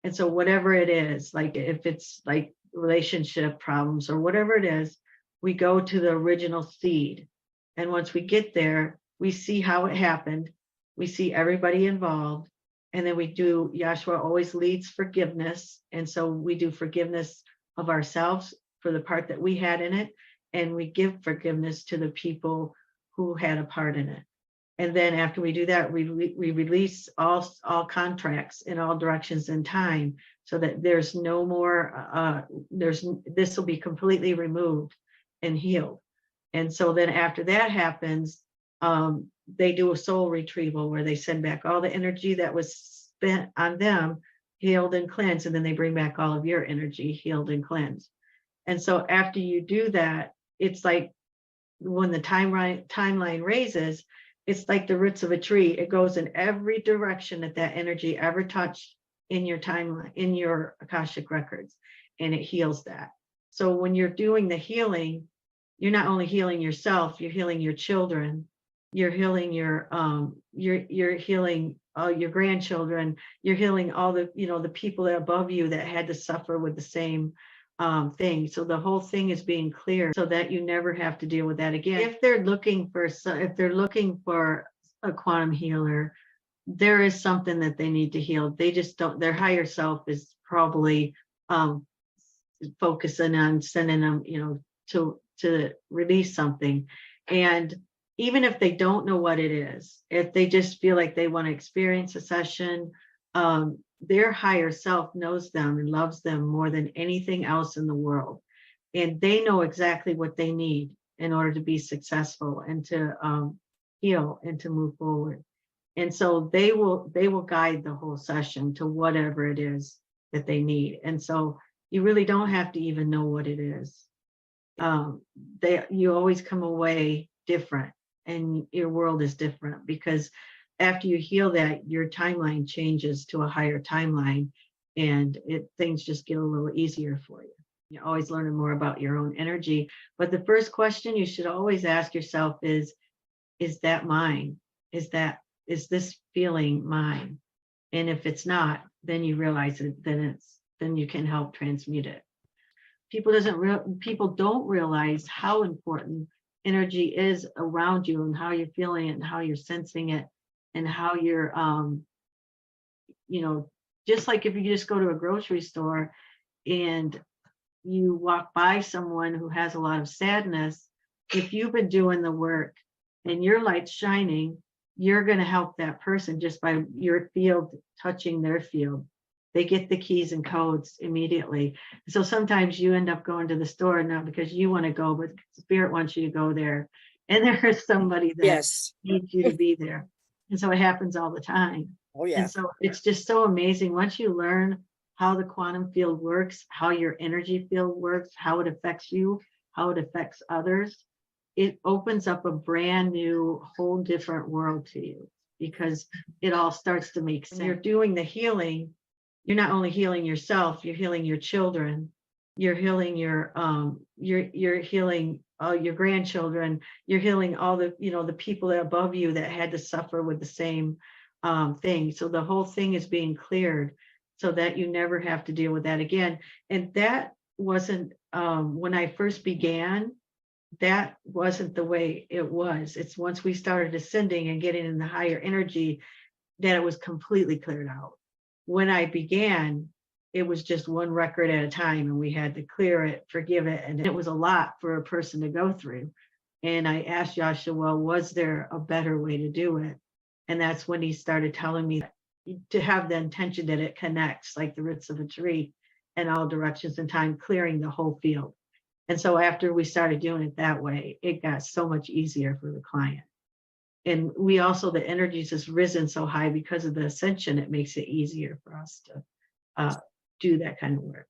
And so whatever it is, like if it's like relationship problems or whatever it is, we go to the original seed. And once we get there, we see how it happened. We see everybody involved. And then we do, Yahshua always leads forgiveness. And so we do forgiveness of ourselves for the part that we had in it. And we give forgiveness to the people who had a part in it. And then after we do that, we release all contracts in all directions in time, so that there's no more, this will be completely removed and healed. And so then after that happens, they do a soul retrieval where they send back all the energy that was spent on them, healed and cleansed, and then they bring back all of your energy, healed and cleansed. And so after you do that, it's like when the timeline raises, it's like the roots of a tree. It goes in every direction that energy ever touched in your timeline, in your Akashic records, and it heals that. So when you're doing the healing, you're not only healing yourself, you're healing your children, you're healing you're healing your grandchildren, you're healing all the, the people that are above you that had to suffer with the same thing. So the whole thing is being clear so that you never have to deal with that again. If they're looking for a quantum healer, there is something that they need to heal. They just don't, their higher self is probably focusing on sending them, to release something. And even if they don't know what it is, if they just feel like they want to experience a session, their higher self knows them and loves them more than anything else in the world. And they know exactly what they need in order to be successful and to heal and to move forward. And so they will guide the whole session to whatever it is that they need. And so you really don't have to even know what it is. You always come away different, and your world is different, because after you heal that, your timeline changes to a higher timeline, and things just get a little easier for you. You're always learning more about your own energy. But the first question you should always ask yourself is that mine? Is this feeling mine? And if it's not, then you realize it, then you can help transmute it. People don't realize how important energy is around you, and how you're feeling it, and how you're sensing it, and how you're just like if you just go to a grocery store and you walk by someone who has a lot of sadness, if you've been doing the work and your light's shining, you're going to help that person just by your field touching their field. They get the keys and codes immediately. So sometimes you end up going to the store not because you want to go, but Spirit wants you to go there. And there is somebody that needs you to be there. And so it happens all the time. Oh, yeah. And so it's just so amazing. Once you learn how the quantum field works, how your energy field works, how it affects you, how it affects others, it opens up a brand new, whole different world to you, because it all starts to make sense. When you're doing the healing, you're not only healing yourself, you're healing your children, you're healing you're healing your grandchildren, you're healing all the, the people that are above you that had to suffer with the same thing. So the whole thing is being cleared so that you never have to deal with that again. And that wasn't, when I first began, that wasn't the way it was. It's once we started ascending and getting in the higher energy that it was completely cleared out. When I began, it was just one record at a time, and we had to clear it, forgive it. And it was a lot for a person to go through. And I asked Yasha, well, was there a better way to do it? And that's when he started telling me to have the intention that it connects like the roots of a tree in all directions in time, clearing the whole field. And so after we started doing it that way, it got so much easier for the client. And we also, the energies has risen so high because of the ascension, it makes it easier for us to do that kind of work.